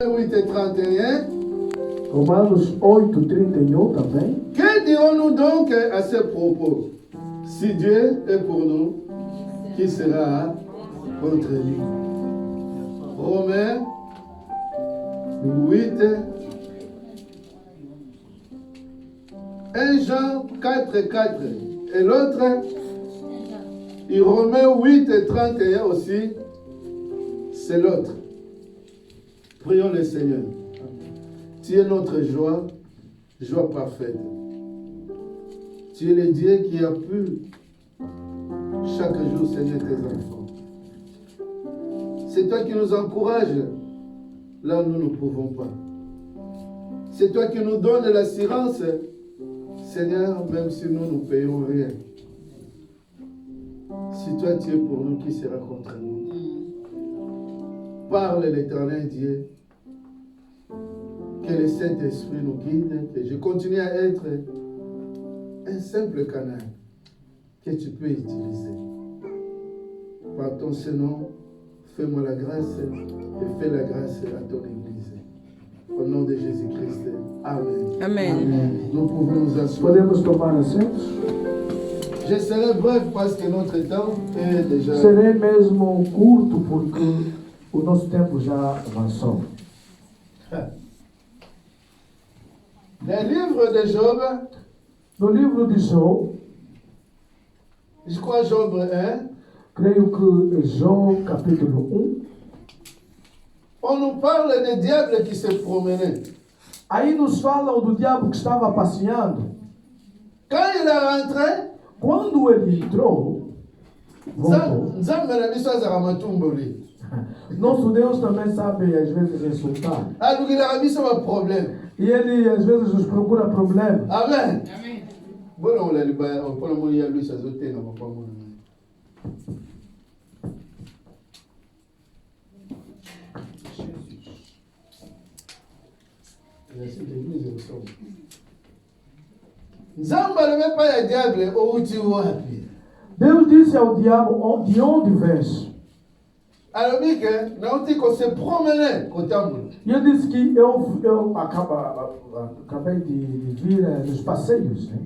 8 et 31. Romanos 8:31 também. Que dirons-nous donc à ce propos? Si Dieu est pour nous, qui sera contre nous? Romains 8, 1 Jean 4:4. Et l'autre, et Romains 8 et 31 aussi, c'est l'autre. Prions le Seigneur. Tu es notre joie, joie parfaite. Tu es le Dieu qui a pu chaque jour saigner tes enfants. C'est toi qui nous encourages là où nous ne pouvons pas. C'est toi qui nous donnes l'assurance, Seigneur, même si nous ne payons rien. Si toi tu es pour nous, qui sera contre nous? Parle l'Éternel Dieu. Que le Saint-Esprit nous guide, que je continue à être un simple canal que tu peux utiliser. Par ton Saint-Nom, fais-moi la grâce et fais la grâce à ton Église. Au nom de Jésus-Christ. Amen. Amen. Amen. Nous pouvons nous asseoir. Podemos tomar assentos. Je serai bref parce que notre temps est déjà... Serei mesmo curto porque o nosso tempo já avançou. Le livre de Job, No livro de Jó, je crois Job 1, creio que é Jó capítulo 1, on nous parle des diables qui se promenaient. aí nos falam do diabo que estava passeando. Quand il est rentré, Quando ele entrou, voltou. Nzambe na biso azala matumboli. Nosso Deus também sabe às vezes insultar. Alukilaka biso ba problème. E ele às vezes nos procura problemas. Amen. Bona olali ba opona moni ya Luis azotenga papa mona. Nzambe aleme pa ya diable outi wapi? Deus disse ao diabo, de onde vens? Alobi que nauti ko se promener kotambola. E ele disse que eu acabei de vir nos passeios. Né?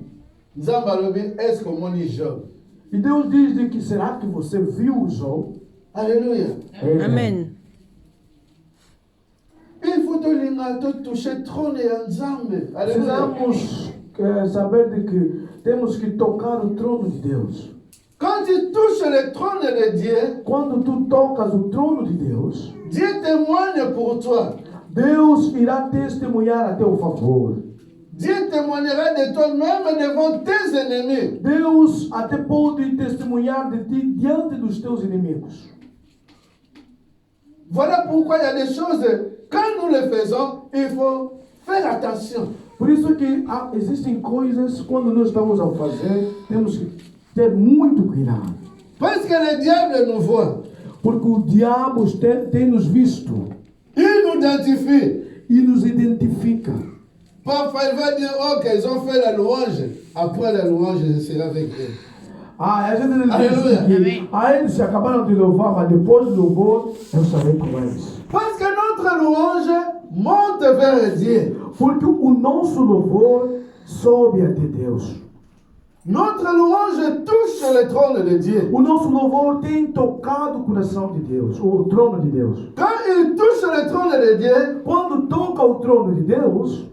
Nzambe alobi est-ce que moni Job? E Deus diz de que será que você viu o Jó? Alléluia. Amen. Il faut toucher trône ya Nzambe. Alléluia. Precisamos saber de que temos que tocar o trono de Deus. Quand tu touches le trône de Dieu, Quando tu tocas o trono de Deus, Dieu témoigne pour toi. Deus irá testemunhar a teu favor. Dieu témoignera de toi même devant tes ennemis. Deus até pode testemunhar de ti diante dos teus inimigos. Voilà pourquoi il y a des choses, quand nous les faisons, il faut faire attention. Por isso que existem coisas, quando nós estamos a fazer, temos que ter muito cuidado. Parce que le diable nous voit. Porque o diabo tem nos visto Il nous identifie. e nos identifica. Parfois, il va dire, ok, ils ont fait la louange. Après la louange, je serai avec eux. A gente diz Aleluia. que eles acabaram de louvar, mas depois do louvor, eu estarei com eles. Parce que notre louange monte vers Dieu. Porque o nosso louvor sobe até Deus. Notre louange touche le trône de Dieu. O nosso louvor tem tocado o coração de Deus, o trono de Deus. Quand il touche le trône de Dieu, Quando toca o trono de Deus,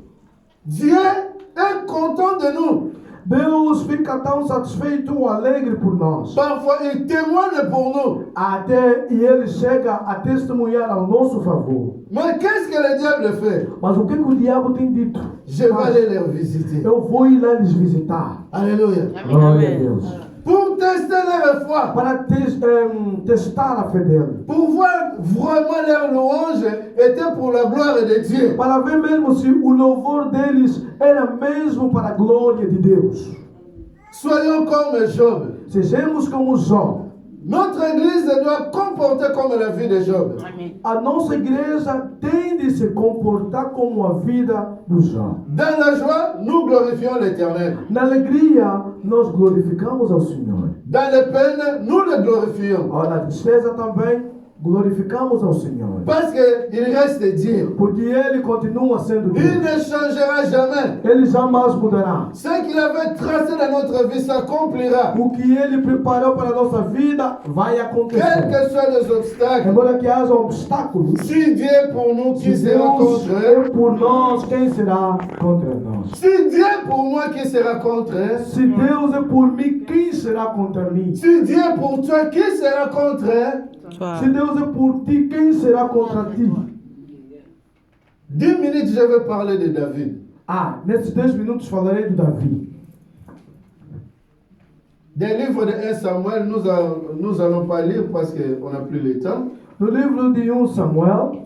Dieu est content de nous. Deus fica tão satisfeito ou alegre por nós. Parfois, il témoigne pour nous. Até e ele chega a testemunhar ao nosso favor. Mais qu'est-ce que le diable fait? Mas o que o diabo tem dito? Je vais aller les visiter. Eu vou ir lá lhes visitar. Alléluia. Glória a Amen. Deus. Pour tester leur foi. Para testar a fé dele. Pour voir vraiment leur louange était pour la gloire de Dieu. Para ver mesmo se o louvor deles era mesmo para a glória de Deus. Soyons comme Job. Sejamos como Jó. Notre église doit comporter comme la vie de Job. A nossa igreja tem de se comportar como a vida do Jó. Dans la joie, nous glorifions l'Éternel. Na alegria, nós glorificamos ao Senhor. Dans les peines, nous le glorifions. Na despesa também, glorificamos ao Senhor. Parce qu'il reste Dieu. Porque Ele continua sendo Il Deus. ne changera jamais. Ele jamais mudará. Ce qu'il avait tracé dans notre vie s'accomplira. O que Ele preparou para a nossa vida vai Quels acontecer. que soient les obstacles, Embora que haja obstáculos, si Dieu est pour nous, qui se sera Deus contre é eux? por nós, quem será contra nós? Si Dieu est pour moi, qui sera contre eux? Se Deus é por mim, quem será contra mim? Si Dieu est pour toi, qui sera contre eux? Se Deus é por ti, quem será contra ti? 10 minutes, je vais parler de David. Nesses 10 minutos falarei de Davi. Des livres de 1 Samuel, nous allons pas lire parce qu'on n'a plus le temps. No livro de 1 Samuel,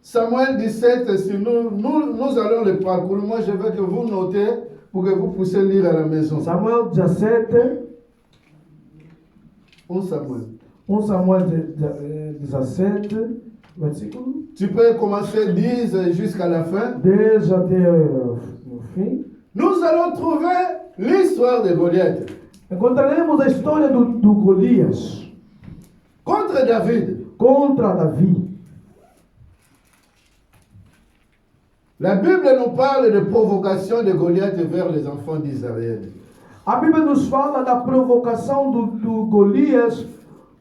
Samuel 17, si nous allons le parcourir. Moi, je veux que vous notez pour que vous puissiez lire à la maison. Samuel 17, 1 Samuel. 1 Samuel 17, versículo Tu peux commencer 10 jusqu'à la fin. 10 até o fim. Nous allons trouver l'histoire de Goliath Encontraremos a história do Golias contre David. contra Davi. La Bible nous parle de provocation de Goliath vers les enfants d'Israël. A Bíblia nos fala da provocação do Golias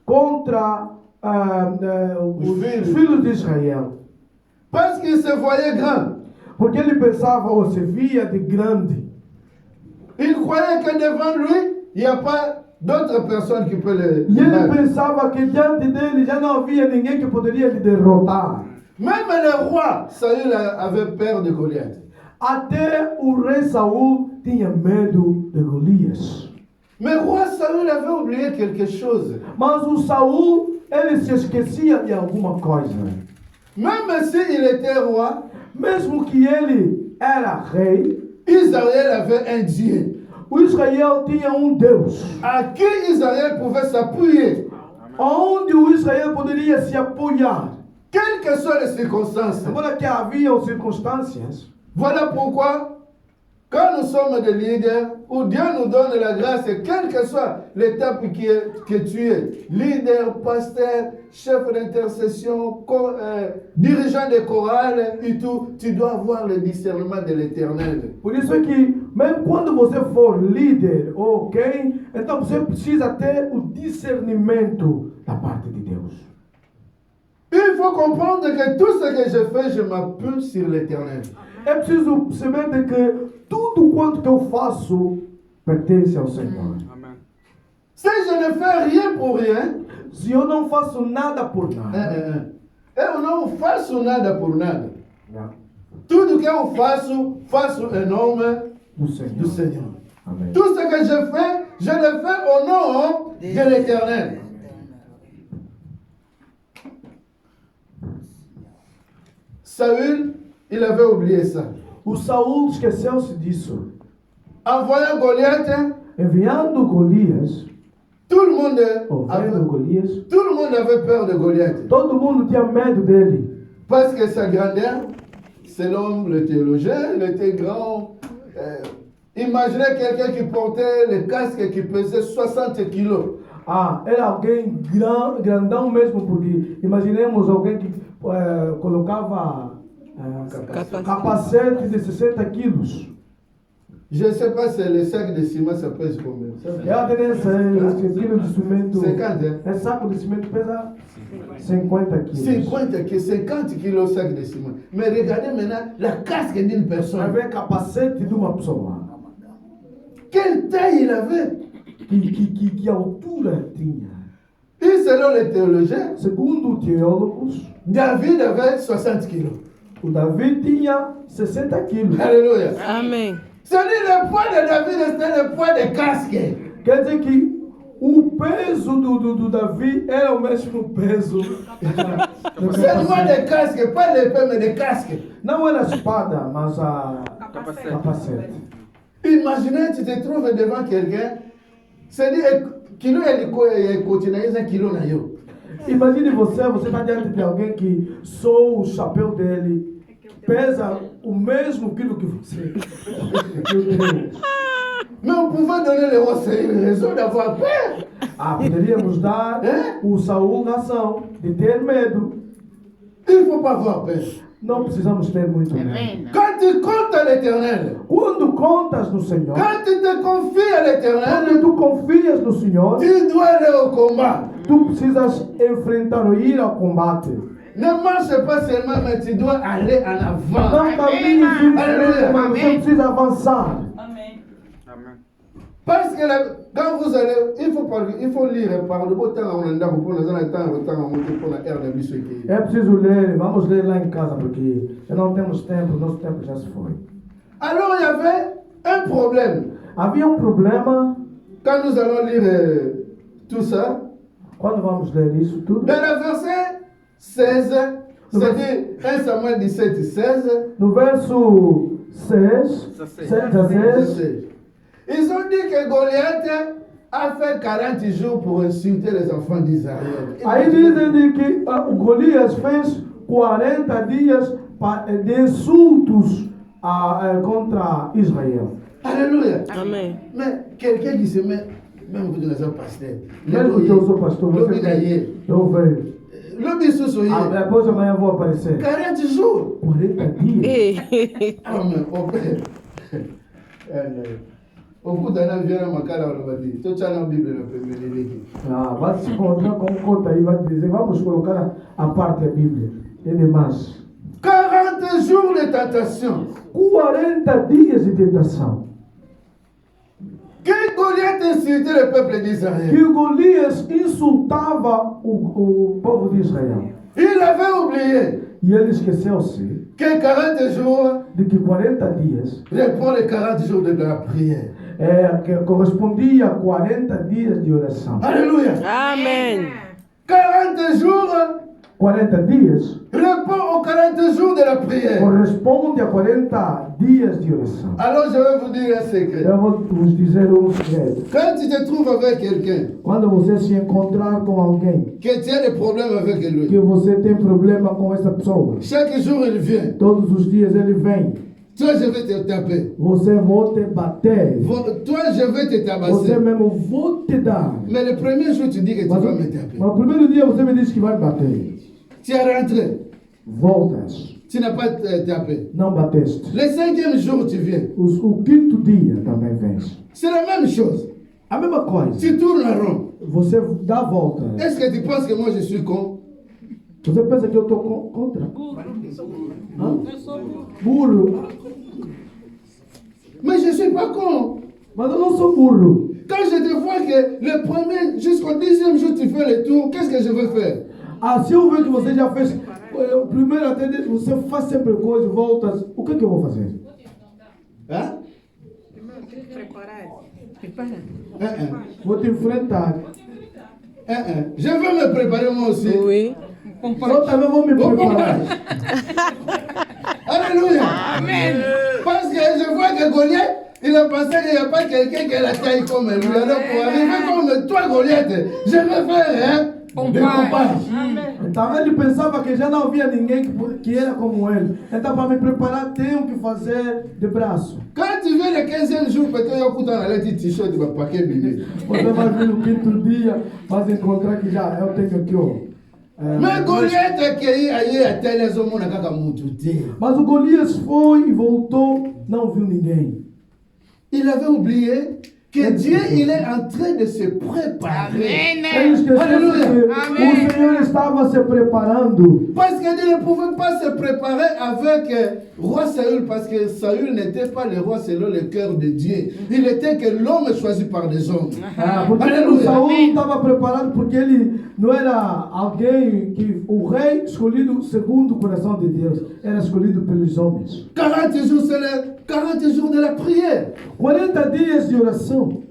contra os filhos de Israel. Parce qu'il se voyait grand. Porque ele pensava ou se via de grande. Il croyait que devant lui, il n'y a pas d'autres personnes qui peuvent le E ele battre. pensava que diante dele já não havia ninguém que poderia lhe derrotar. Même le roi Saül avait peur de Goliath. Até o rei Saul tinha medo de Golias. Mais le roi Saül avait oublié quelque chose. Mas o Saul, ele se esquecia de alguma coisa. Même s'il était roi, Mesmo que ele era rei, Israël avait un Dieu o Israel tinha Deus. à qui Israël pouvait s'appuyer, Onde o Israel poderia se apoiar. quelles que soient les circonstances. Agora que haviam circunstâncias. Voilà pourquoi, quand nous sommes des leaders, où Dieu nous donne la grâce, et quelle que soit l'étape que tu es, leader, pasteur, chef d'intercession, dirigeant de chorale et tout, tu dois avoir le discernement de l'éternel. Por isso é que, mesmo quando você for líder, ok? Então você precisa ter o discernimento da parte de Deus. Il faut comprendre que tout ce que je fais, je m'appuie sur l'éternel. É preciso perceber de que tudo quanto que eu faço pertence ao Senhor. Si je ne fais rien pour rien, Se eu não faço nada por nada, eu não faço nada por nada. né, Tudo que eu faço em nome do do Senhor. Seigneur. Amém. Tout ce que je le fais au nom de l'éternel. Saül, il avait oublié ça. O Saul esqueceu-se disso. En voyant Goliath, Enviando Golias, tout le monde ouvindo Golias, avait peur de Goliath. todo mundo tinha medo dele. Parce que sa grandeur, selon le théologien, il était grand. Imaginez quelqu'un qui portait le casque qui pesait 60 kilos. Era alguém grandão mesmo, porque imaginemos alguém que colocava capacete de 60 quilos. Je ne sais pas si le sac de ciment ça pèse combien. Eu tenho esse quilo de cimento. 50, hein? Esse saco de cimento pesa 50 quilos. 50 kilos sac de ciment. Mais regardez maintenant la casque d'une personne. Vai ver capacete de uma pessoa. Quelle taille il avait? Que altura tinha? Et selon les théologiens, Segundo teólogos, David avait 60 kilos. o Davi tinha 60 quilos. Alléluia. Amém. C'est-à-dire le poids de David, c'était le poids de casque. Quer dizer que o peso do Davi era o mesmo peso. Seulement de casque, pas l'épée, mais de casque. Não era a espada, mas a capacete. Imaginez, tu te trouves devant quelqu'un, c'est-à-dire, kilo ele continue a kilo na yo. Imagine você está diante de alguém que só o chapéu dele pesa o mesmo quilo que você. Mais on pouvait donner le roi Saül raison d'avoir peur. Poderíamos dar o Saul razão de ter medo. Il ne faut pas avoir peur. Não precisamos ter muito medo. Quand tu comptes à l'éternel, Quando contas no Senhor, quand tu te confies à quando l'éternel, tu confias no Senhor, tu dois aller au combat. tu precisas enfrentar ou ir ao combate. Ne marche pas seulement, mais tu dois aller en avant. Não caminhe Aleluia. mas você precisa avançar. Parce que quand vous allez, il faut lire par le beau temps, on a pour les temps, pour la ère de Bissouki. É preciso ler, vamos ler lá em casa, porque não temos tempo, nosso tempo já se foi. Alors il y avait un problème. Havia problema, Quand nous allons lire tout ça, quando vamos ler isso tudo, dans le verset 16, c'est-à-dire 1 Samuel 17, 16, no verso 6, 7 a 16, ils ont dit que Goliath a fait 40 jours pour insulter les enfants d'Israël. aí dizem que o Golias fez 40 dias de insultos contra Israel. Alléluia. Amen. Mais quelqu'un qui se met, même vous dites pasteur, Mesmo que eu sou pastor, você eu vejo. L'homme sous Depois amanhã vou aparecer. 40 jours. 40 dias. Ah, mais au père. Au bout d'un an, vient ma cara, on va dire. Tu as la Bible, le premier livre. Vai se encontrar com um conta aí, vai dizer, vamos colocar a parte da Bíblia. E demais. 40 jours de tentation. 40 dias de tentação. Que Goliath insultait le peuple d'Israël. Que Golias insultava o povo de Israel. Il avait oublié E ele esqueceu-se que 40 jours de que 40 dias répond les 40 jours de la prière. que correspondia a 40 dias de oração. Alléluia. Amen. 40 jours 40 dias répond aux 40 jours de la prière. corresponde a 40 dias de oração. Alors je vais vous dire un secret. Eu vou vos dizer um segredo. Quand tu te trouves avec quelqu'un, Quando você se encontrar com alguém que tu as des problèmes avec que lui, você tem problema com essa pessoa, chaque jour il vient. todos os dias ele vem, Toi, je vais te taper. você vai te bater, Toi, je vais te você tabasser. mesmo vou te dar. Mais le premier jour, tu dis que tu Mas, vas me taper. mas o primeiro dia você me disse que vai bater. Tu es rentré. Voltas, Tu n'as pas tapé. não bateste. Le 5e jour, tu viens. O quinto dia também vens. C'est la même chose. A mesma coisa. Tu tournes en rond. Você dá a volta. Est-ce que tu penses que moi je suis con? Você pensa que eu estou contra? Hã? Burro. Mais je ne suis pas con. Mas eu não sou burro. Quand je te vois que le premier jusqu'au 10e jour, tu fais le tour, qu'est-ce que je veux faire? Se eu ver que você já fez o primeiro até você faz sempre coisas, voltas, o que eu vou fazer? Hein? Vou te enfrentar. Je veux me préparer moi aussi. Oui. Eu também vou me preparar. Alléluia. Amen. Parce que je vois que Goliath, il a pensé qu'il n'y a pas quelqu'un qui a la taille comme lui. Alors pour arriver comme toi, Goliath, je vais faire des combats. Então ele pensava que já não havia ninguém que era como ele. Então para me preparar tenho que fazer de braço. Quand tu viens le 15e jour, peut-être il y a un dans la t-shirt, tu vas paquer bébé. Você vai vir no quinto dia, vai encontrar que já eu tenho aqui ó. Mais Goliath aí até les hommes na kaka mutu te. Mas o Golias foi e voltou, não viu ninguém. Il avait oublié que Dieu il est en train de se préparer. Ele esqueceu que o Senhor estava se preparando. Parce que Dieu ne pouvait pas se préparer avec roi Saül, parce que Saül n'était pas le roi selon le cœur de Dieu. Il était que l'homme choisi par des hommes. Porque o Saul não estava preparado porque ele não era alguém que o rei escolhido segundo o coração de Deus, era escolhido pelos homens. 40 jours, c'est les 40 jours de la prière. 40 dias de oração.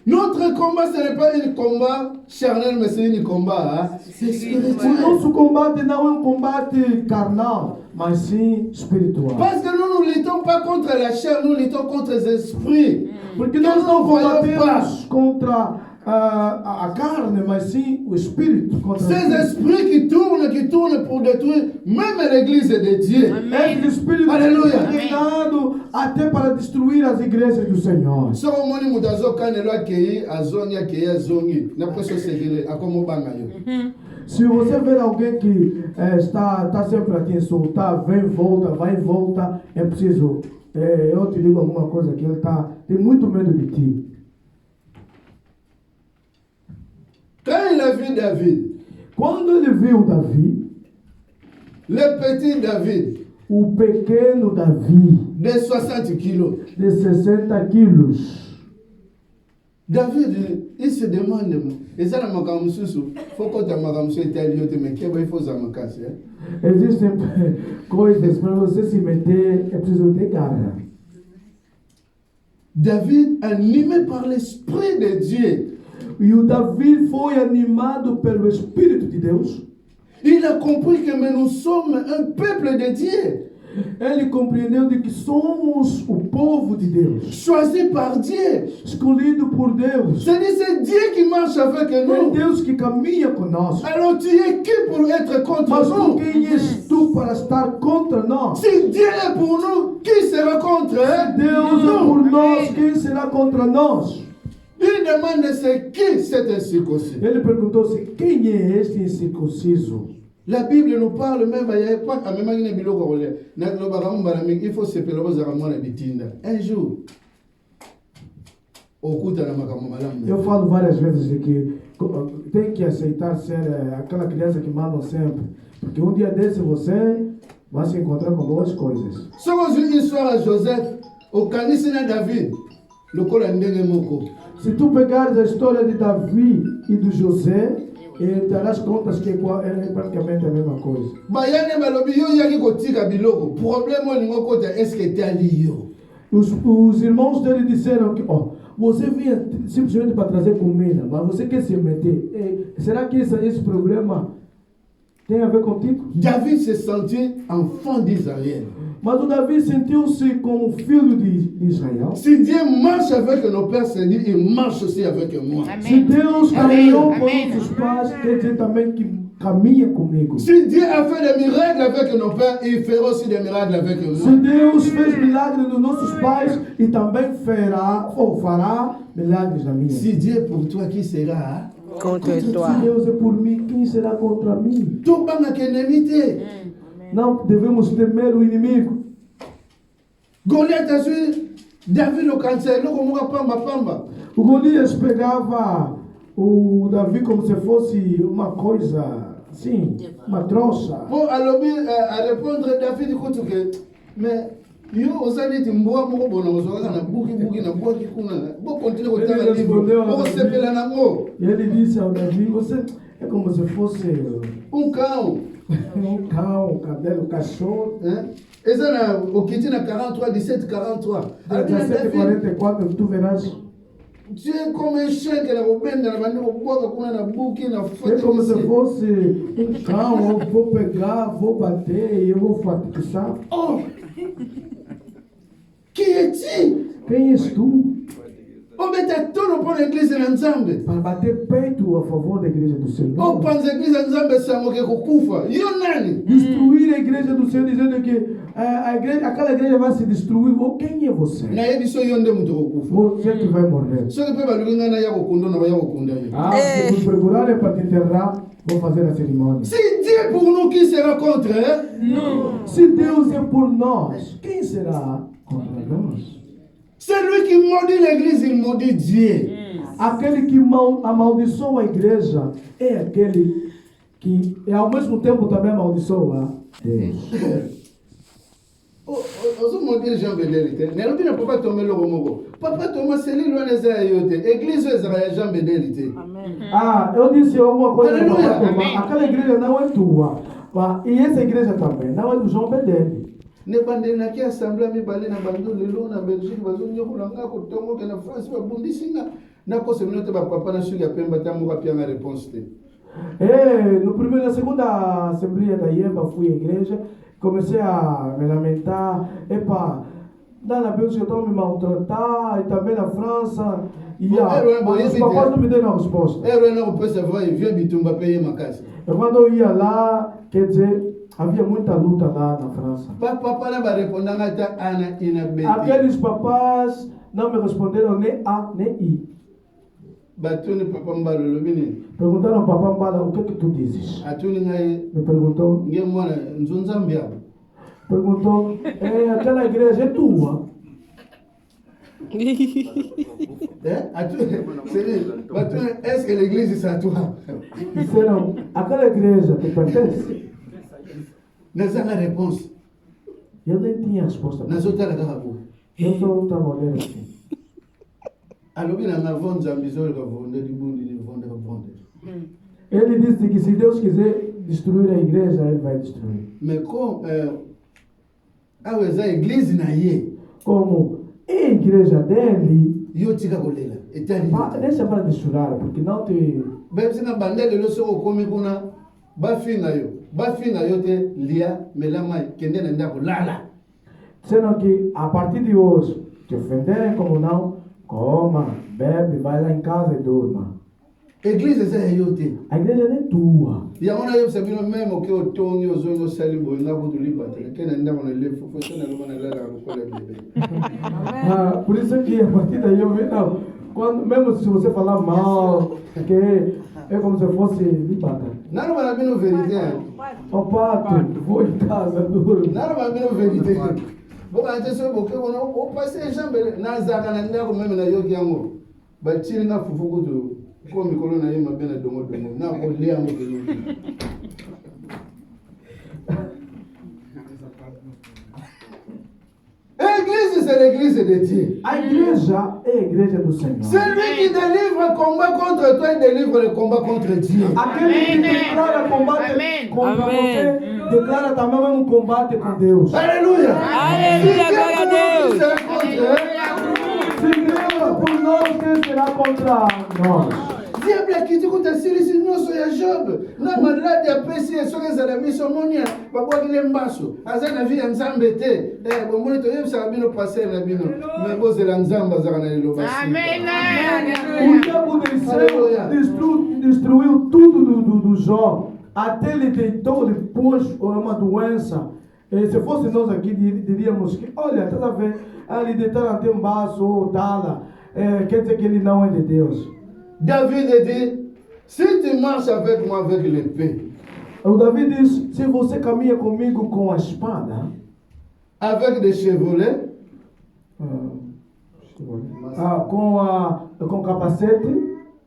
Notre combat, ce n'est pas un combat charnel, mais c'est un combat spirituel. O nosso combate não é um combate carnal, mas sim espiritual. Parce que nous ne luttons pas contre la chair, nous luttons contre les esprits. Porque nós não combatemos contra a carne, mas sim o espírito contra Ces esprits qui tournent pour détruire même l'église de Dieu. Esse espírito Aleluia. treinado até para destruir as igrejas do Senhor. Soko moni mutu azokana akei azongi na preso segele akomobanga yo. Se você ver alguém que está sempre a te insultar, vem, volta, vai e volta, é preciso. Eu te digo alguma coisa que ele tem muito medo de ti. Quand il a vu David, Quando ele viu Davi, le petit David o pequeno Davi, de 60 kilos, de 60 quilos, David, il se demande, et ça, la makamususu, faut que ta makamusu est allé, mais qu'il faut ça me casser. existem coisas para você se meter, é preciso ter garra. David, animé par l'Esprit de Dieu, E o Davi foi animado pelo Espírito de Deus. il a compris que mais nous sommes un peuple de Dieu, Ele compreendeu de que somos o povo de Deus, choisi par Dieu. escolhido por Deus. C'est Dieu qui marche avec É nous. Deus que caminha conosco. Alors tu es qui pour être contre Mas nous? quem és tu para estar contra nós? Si Dieu est pour nous, qui sera contre Deus é por nós, quem será contra nós? Il demande c'est qui cet incirconcis. Ele perguntou-se, quem é este incircunciso? La Bible nous parle même, il faut se faire un jour. Eu falo várias vezes de que tem que aceitar ser aquela criança que mandam sempre. Porque um dia desse você vai se encontrar com boas coisas. Somos une histoire à Joseph, au Kanisina David, le col moko. Se tu pegares a história de Davi e de José, darás contas que é praticamente a mesma coisa. Bayane balobi yo yaki kotika biloko. Problème olingo kota est-ce que t'as liyo? Os irmãos dele disseram que você vinha simplesmente para trazer comida, mas você quer se meter. Será que esse problema tem a ver contigo? David se sentit enfant d'Israël. Mas o Davi sentiu-se como filho de Israel. Si Dieu marche avec nos pères, c'est dire il marche aussi avec moi. Se Deus caminhou com nossos pais, quer dizer também que caminha comigo. Si Dieu a fait des miracles avec nos pères, il fera aussi des miracles avec Se moi. Deus fez milagres nos nossos pais e também fará milagres na minha. Si Dieu est pour toi, qui sera? Contre toi. Se Deus é por mim, quem será contra mim? Tout banga qu'ennemité. Não devemos temer o inimigo. Goliath a su David le cancer, le komoka pamba. O Golias pegava o Davi como se fosse uma coisa assim, uma trouxa. Bon, alors à répondre David écoute que mais yo osali timboa moko bona ozoka na buki na buki kuna. Bo continue kotanga livre. Bo sepela nango. E ele disse ao Davi, você é como se fosse Cão. um cão, cabelo, cachorro. Et ça, au Kiti, 43, 17, 43. 17:44, tu verás. Tu es comme un chien qui a la bouki, na É como se fosse um cão, eu vou pegar, vou bater e eu vou fatigar. Oh! Qui es-tu? Quem és tu? Oh, mais t'as tout le pour l'église de l'ensemble. Para bater peito a favor da igreja do Oh, Senhor. pense l'église de l'ensemble, c'est un mot kufa. Yo nani? Destruir a igreja do Senhor, dizendo que aquela igreja vai se destruir. Quem é você? Na ebiso yonde mutu kufa. Você que vai morrer. So que peba luinga na yako kundo na yako kunda yo. Se nos procurarem para te enterrar, vou fazer a cerimônia. Si Dieu pour nous, qui sera contre? Se Deus é por nós, quem será contra nós? Celui qui maudit l'église, il maudit Dieu. Aquele que amaldiçoa a igreja é aquele que ao mesmo tempo também amaldiçoa Deus. Ozo maudit Jean Bédélité. N'est-ce pas papa tomber le romo? Papa Thomas, c'est lui loin des ayote. Église Israël Jean Bédélité. Eu disse alguma coisa para Aleluia. Tomar. Aquela igreja não é tua. E essa igreja também não é do João Bedele. Ne bande na ki assemblée mi balé na bando lelo na Belgique bazo nyokola nga ko tongo ke na France ba bundisina na ko se minute ba papa na suga pemba tamu ka pia na réponse te. Na segunda assembleia da IEBA fui à igreja, comecei a me lamentar, Dans la Belgique, eu me maltratar, e também na França. E os os papais não me deram a resposta. E quando eu ia lá, quer dizer, havia muita luta lá na França. Aqueles papás não me responderam nem A nem I. Perguntaram ao Papa Mbala, o que é que tu dizes? Me perguntou. Perguntou, aquela igreja é tua? Est-ce que l'église est à toi? Disseram, aquela igreja te pertence? Nós a réponse. Eu nem tinha resposta. Nós outra la Eu só estava olhando assim. Ele disse que se Deus quiser destruir a igreja, ele vai destruir. Mas como a igreja na ie, como é a igreja dele, eu tika kolela. Deixa para de chorar, porque não te. Bem, se na bandeira eu sou como kuna bafinga yo te lia melama kende na ndako lala. Sendo que a partir de hoje te ofenderem como não, coma, bebe, vai lá em casa e durma. A igreja é eu te. A igreja não é tua. E agora eu sabia mesmo que eu tô em os olhos salibo na budo libate. Que na ndako na lefu foi na luma na lala no colo bebê. Por isso que a partir daí eu vi não. Quando, mesmo se você falar mal, que é como se fosse libata. Não vai vir no verité. O pato, vou em casa, durma. Não vai vir no verité. Vou antes eu vou que eu não vou passar jambe na zaga na ndako mesmo na yoki yango. Batiri na fufuku do como coluna aí uma bena dongo na olhar mo que a igreja é a igreja de Dieu. A igreja é a igreja do Senhor. Celui qui délivre le combat contre toi, il délivre le combat contre Dieu. Aquele que declara combate contra você, declara também um combate com Deus. Aleluia. Aleluia, glória a Deus. Se Deus por nós, quem será contra nós? Diable qui dit que si nous sommes Job, na malade a péché sur les amis somonia, papa qui l'aime basso, azana vie ensemble té, bon monito yem ça bino passer na bino, mais bon c'est l'ensemble azana le basi. Amen. O diabo destruiu tudo do Jó, até ele deitou, ele pôs uma doença. Se fosse nós aqui, diríamos que, olha, está a ver, ele deitar até um baço, dá-la, quer dizer que ele não é de Deus. David dit, si tu marches avec moi avec l'épée, O David diz, se você caminha comigo com a espada, avec des chevrolets, com capacete,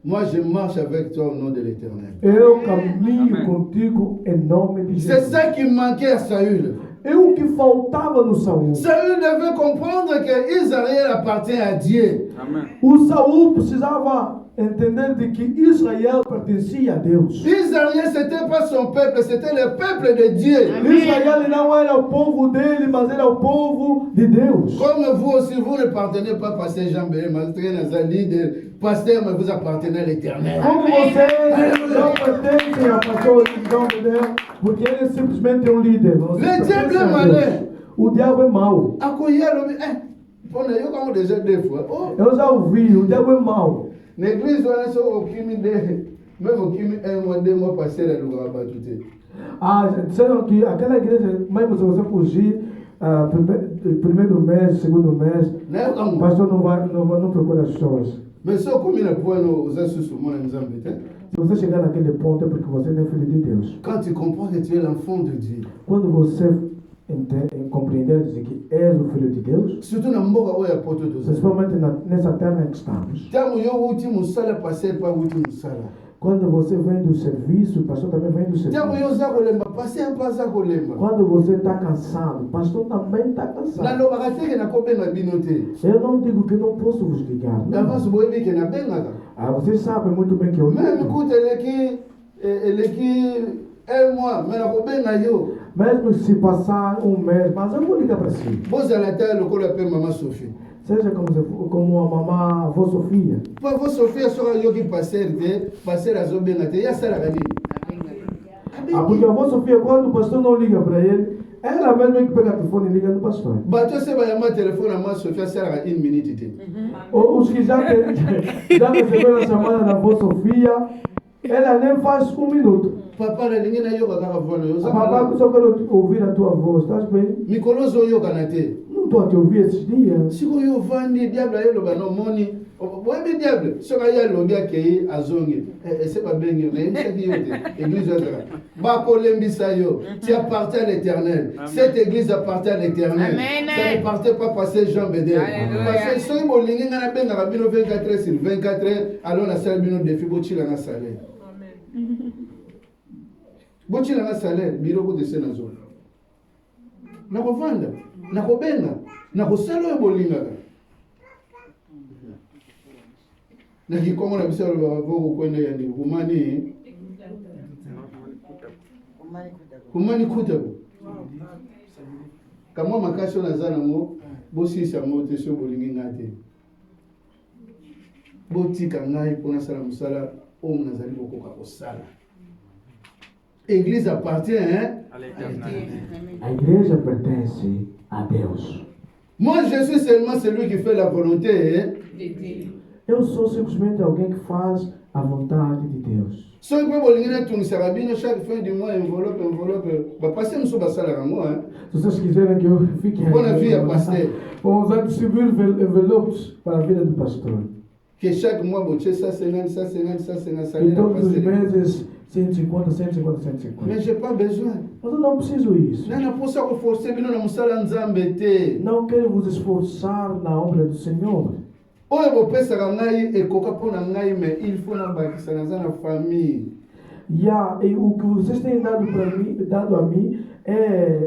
moi je marche avec toi au nom de l'Éternel. eu caminho contigo em nome de C'est Jesus. ça qui manquait à Saül. É o que faltava no Saul. Saül devait comprendre que Israël appartient à Dieu. O Saul precisava entender de que Israel pertencia a Deus. Israël, ce n'était pas son peuple, c'était le peuple de Dieu. Israel não era o povo dele, mas era o povo de Deus. Comme vous aussi, vous ne partenez pas à Pasteur Jean-Béré, pasteur, mais vous appartenez à l'Éternel. Como você não pertence ao pastor João Bedel, porque ele é simplesmente um líder. Você Le pertence diable a est Deus. malin. O diabo é mau. Eu como déjà deux fois. Eu já ouvi, o diabo é mau. L'église, on a ça au kimi de, même au kimi 1 mois, 2 mois passé, là, nous avons battu. Disseram que aquela igreja, mesmo se você fugir, primeiro mês, segundo mês, o pastor não procura as pessoas. Mas só como ele põe os assuntos humanos, Se você chegar naquele ponto é porque você não é filho de Deus. quand tu comprends que tu es l'enfant de Dieu, Quando você compreender de que és o filho de Deus, surtout dans le monde où il y a porte de ça. principalmente nessa terra em que estamos. Tant yo uti musala passer pas uti musala. Quando você vem do serviço, o pastor também vem do Tant serviço. yo za kolemba passer pas za kolemba. Quando você está cansado, o pastor também está Na cansado. lo bakate ke na kobenga binote. Eu não digo que não posso vos ligar. D'avance Não. boyebi ke na benga. Vocês sabem muito bem que eu Même ligo. écoute elle qui 1 mois, mais na kobenga yo. Mesmo se passar um mês, mas eu vou ligar para si. Bozala ta lokola pe maman Sophie. Seja como a mamã, a avó Sofia. Pas vos Sophie sera yo ki passer azobenga te ya sala kali. Porque a avó Sofia, quando o pastor não liga para ele, É ela mesma que pega o telefone e liga no pastor. Bato se vai chamar telefone a mãe Sofia, será 1 minute. Os que já receberam a chamada da avó Sofia, ela nem faz 1 minuto. Papa, ninguém na yoga cara voando. Papá, eu só quero ouvir a tua voz, estás bem? Me coloso yoga na te. Não estou a te ouvir esses dias. Se eu vandi diabo aí loba no money. Oi me diabo. Se eu ia lobi aqui azongi. C'est pas bien, mais c'est qui est église là. Ba kolembisa yo. Tu appartiens à l'Éternel. Cette église appartient à l'Éternel. Ça ne partait pas passer Jean Bédel. Parce que si on lingi ngana benga rabino 24 heures sur 24 heures, alors la salle bino défi bochi la na salaire. Bochi la na salaire, biro ko de senazo. Na kovanda, na kobenga, na kosala yo bolinga. Na kikongo na bisalo ba boko kwenda ya ndi kumani kutabu. Kama makasho na zana mo, bosi sa mo te so bolingi ngate. Boti kangai pona sala musala o nazali boko ka kosala. Église appartient à l'Éternel. A igreja pertence a Deus. Moi, je suis seulement celui qui fait la volonté de Dieu. Eu sou simplesmente alguém que faz a vontade de Deus. Só que pour les gens qui rabino chaque fin du mois enveloppe, va passer nous sur basala moi. Se vocês quiserem que eu fique aqui, Bonne vie à pasteur. Vamos a distribuir envelopes para a vida do pastor. Que chaque mois boche ça 50 ça E salaire. todos os meses 150, 150, 150. Mais j'ai pas besoin. Mas eu não preciso isso. Não posso que forcer bino na musala nzambe te. Não quero vos esforçar na obra do Senhor. Oyo bopesa ngai ekoka pona ngai mais il faut na bakisa na famille. E o que vocês têm dado a mim,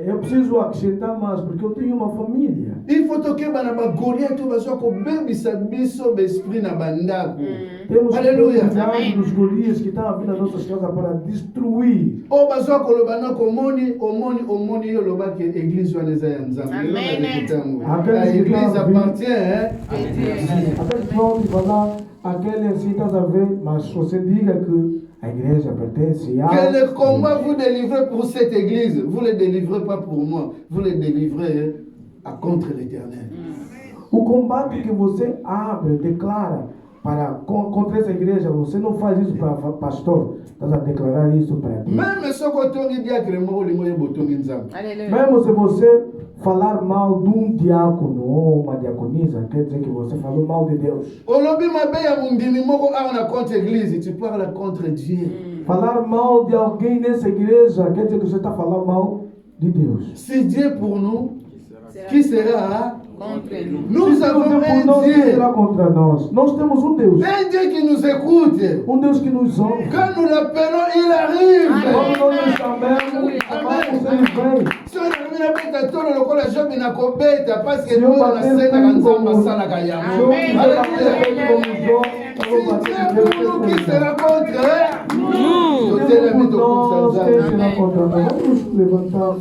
eu preciso acrescentar mais, porque eu tenho uma família. Il faut toquer na bagolia tu bazo ko bebisa biso esprit na bandako. Temos Aleluia. que cuidar dos Golias que estão a vir nas nossas casas para destruir. O bazo ko lobana ko omoni yo loba que église wana eza ya nzambe. A église appartient à Dieu. Até que vão falar aquele assim, estás a ver, mas você diga que a igreja pertence a... Que le combat vous délivrez pour cette église, vous ne le délivrez pas pour moi, vous le délivrez contre l'Éternel. O combate que você abre, declara contra essa igreja, você não faz isso para pastor, estás a declarar isso para Deus. Même se Mesmo se você falar mal de um diácono ou uma diaconisa, quer dizer que você falou mal de Deus. Tu parles contre Dieu. Falar mal de alguém nessa igreja, quer dizer que você está falando mal de Deus. Si Dieu est pour nous, qui sera contre nous? Nous avons un Quem Dieu. será contra nós? Nós temos um Deus. Un Dieu qui nous écoute. Um Deus que nos honra. Quand nous l'appelons, il arrive. Quando nós nos chamamos, amamos, ele vem. Si on arrive à mettre tout le corps, je vais nakobeta parce que Se nous eu on a bater cena bem kanzamba como... sana Se eu kayamo. quiser bater Alléluia. bem como os outros, eu vou Si bater Dieu bem pour nous, qui como sera contre Nous. nous? Deus por nós, quem será contra nós? Vamos nos levantar.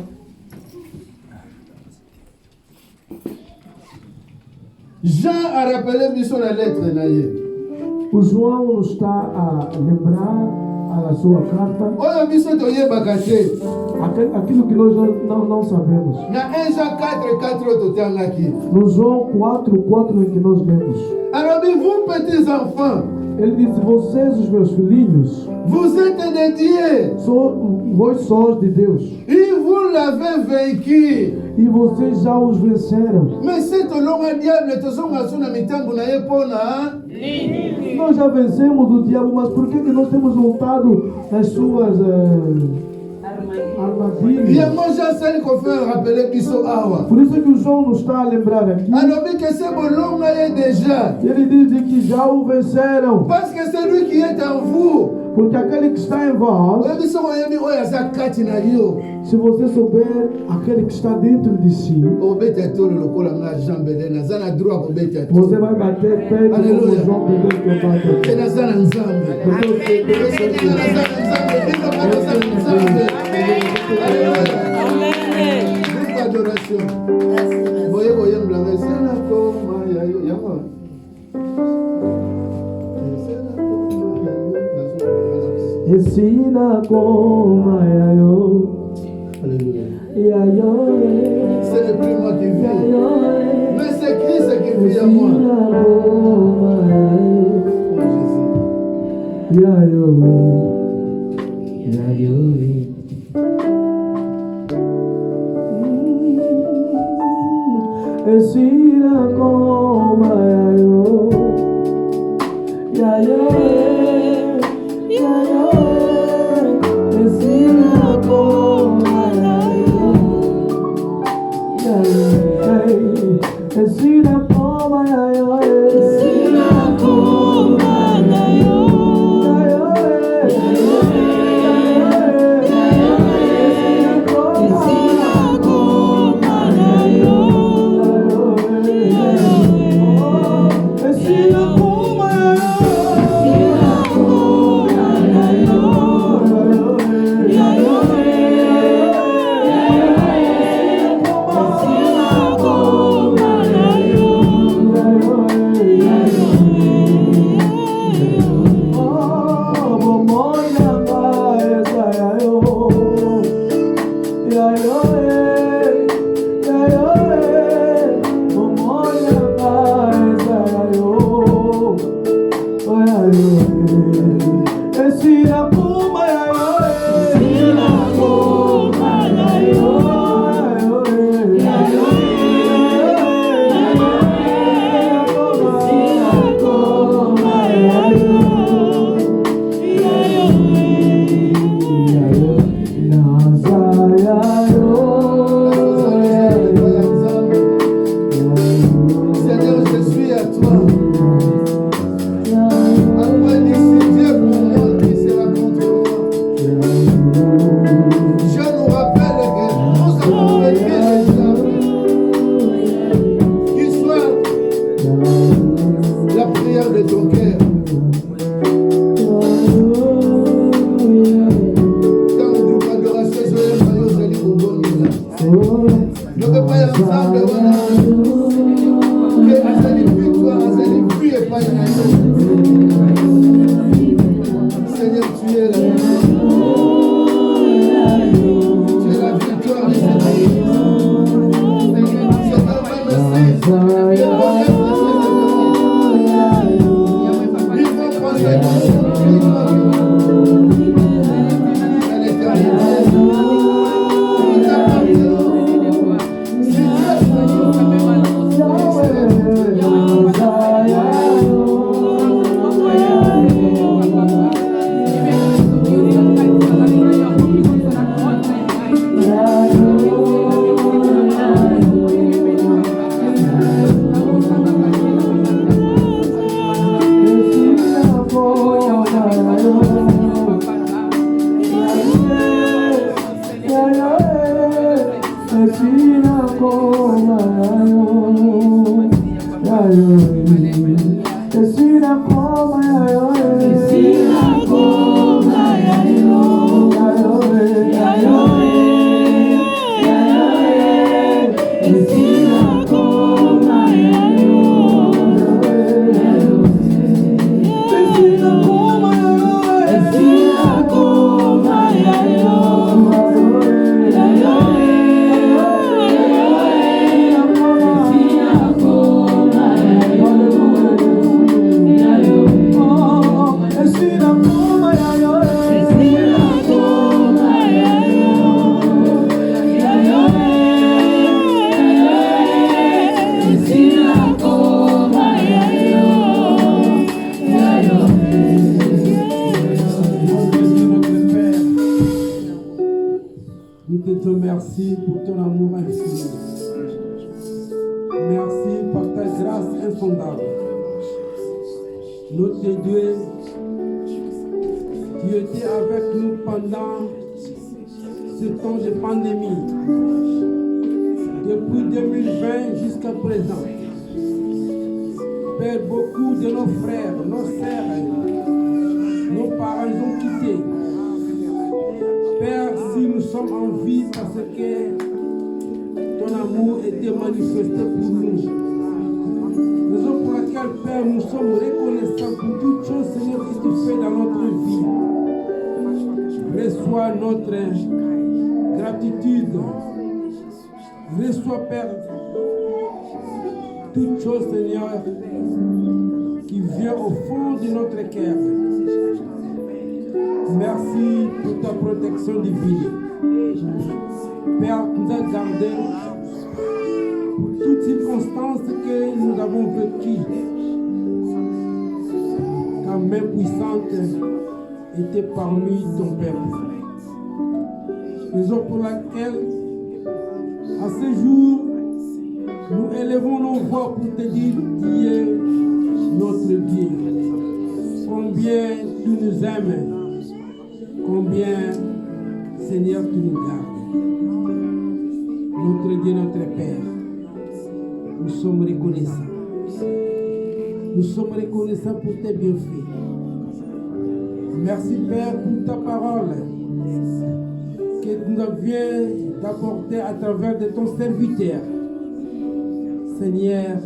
Jean a rappelé sur la lettre. O João nos está a lembrar a sua carta Oyo biso toyebaka te. aquilo que nós não sabemos. Na 1 Jean 4:4 totangaki. No João 4:4 em que nós lemos, Alors vous petits enfants, ele diz: vocês, os meus filhinhos, vous êtes de Dieu. vós sois de Deus Et vous l'avez vaincu. e vocês já os venceram. Mais c'est au long diable tozonga sona mitambo na yepona. Nós já vencemos o diabo, mas por que nós temos voltado nas suas armadilhas? Yango Jean sali ko faire rappeler biso awa. Por isso é que o João nos está a lembrar aqui. Alors que c'est bolonga ye déjà. Ele diz que já o venceram, Parce que c'est lui qui est en vous. porque aquele que está em vós, Oyo biso oyebi oyo aza kati na yo. se você souber aquele que está dentro de si, Obeta tolo lokola nga Jean Beden aza na droit kobeta tolo. você vai bater perto Aleluia. do João Pedro que bate. Te naza na nzambe. Te naza na nzambe. Bino ka naza na nzambe. Alléluia. Amen. Vive adoration. Boye boye mblanga sena koma ya yo yango. Ensina como é eu. Alléluia. E aí Ce n'est plus moi qui vis, mais c'est Christ qui vit en moi. Oh Reçois, Père, toute chose, Seigneur, qui vient au fond de notre cœur. Merci pour ta protection divine. Père, nous a gardés pour toutes circonstances que nous avons vécues. Ta main puissante était parmi ton peuple. Raison pour laquelle, à ce jour, nous élevons nos voix pour te dire, tu es notre Dieu. Combien tu nous aimes, combien, Seigneur, tu nous gardes. Notre Dieu, notre Père, nous sommes reconnaissants. Nous sommes reconnaissants pour tes bienfaits. Merci, Père, pour ta parole que tu nous viens d'apporter à travers de ton serviteur. Seigneur,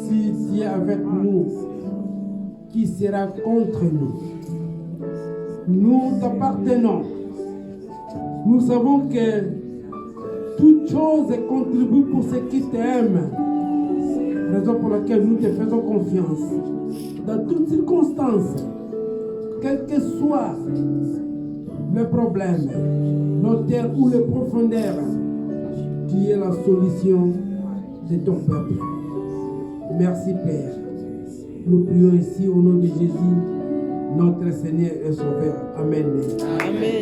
si tu es avec nous, qui sera contre nous? Nous t'appartenons. Nous savons que toute chose contribue pour ceux qui t'aiment. Raison pour laquelle nous te faisons confiance. Dans toutes circonstances, quel que soit le problème, l'auteur ou les profondeurs, tu es la solution de ton peuple. Merci, Père. Nous prions ici au nom de Jésus, notre Seigneur et Sauveur. Amen. Amen.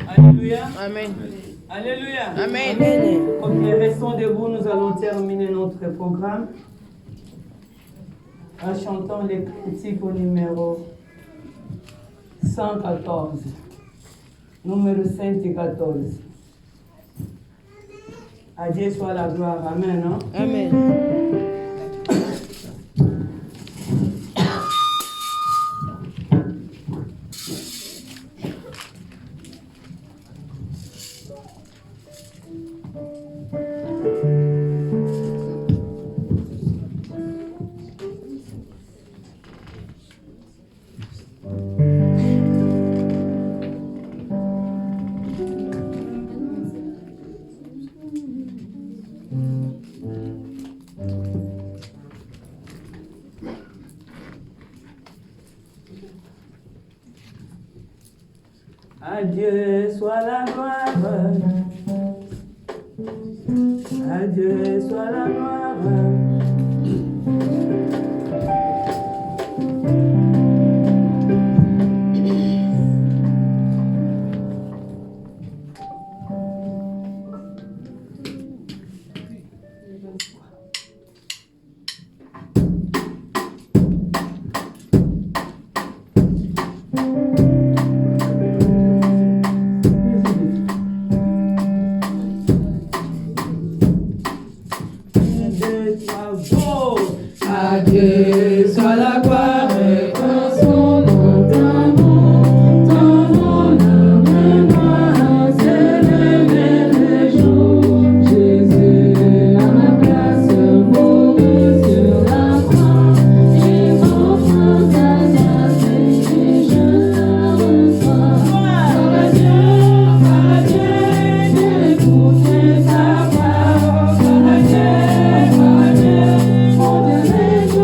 Alléluia. Amen. Alléluia. Amen. Ok, restons debout, nous allons terminer notre programme en chantant les critiques au numéro 114. Numéro 114. À Dieu soit la gloire. Amen. Hein? Amen. À Dieu soit la gloire. À Dieu soit la gloire. Dieu soit la gloire dans son nom d'amour, dans mon âme noire, c'est le même jour. Jésus à ma place mourut sur la croix, et m'offre sa grâce et je la reçois. Par Dieu, d'écouter sa parole, par Dieu, mon Dieu, réjouis-toi.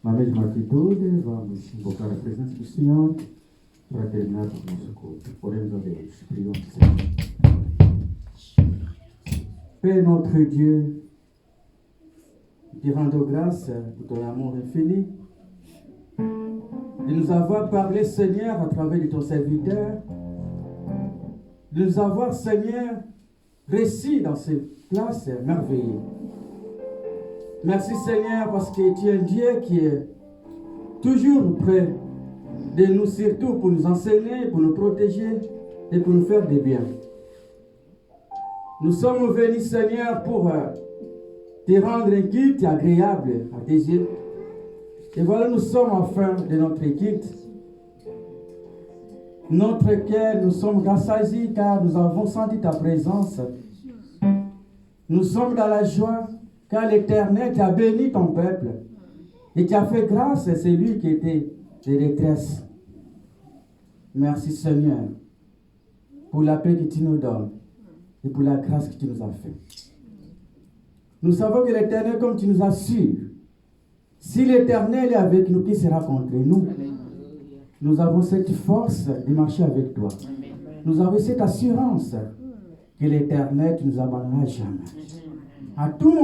Ma mesma atitude, vamos invocar a presença do Senhor para terminar o nosso culto. Oremos a Deus. Prions o Senhor. Père notre Dieu, te rendons grâce pour ton amour infini, de nous avoir parlé, Seigneur, à travers de ton serviteur, de nous avoir, Seigneur, réussi dans ces classes merveilleuses. Merci, Seigneur, parce que tu es un Dieu qui est toujours prêt de nous, surtout pour nous enseigner, pour nous protéger et pour nous faire du bien. Nous sommes venus, Seigneur, pour te rendre un guide agréable à tes yeux. Et voilà, nous sommes en fin de notre guide. Notre cœur, nous sommes rassasiés car nous avons senti ta présence. Nous sommes dans la joie car l'Éternel t'a béni ton peuple et tu as fait grâce à celui qui était de détresse. Merci, Seigneur, pour la paix que tu nous donnes et pour la grâce que tu nous as fait. Nous savons que l'Éternel, comme tu nous assures, si l'Éternel est avec nous, qui sera contre nous? Nous avons cette force de marcher avec toi. Nous avons cette assurance que l'Éternel ne nous abandonnera jamais. À tout moment,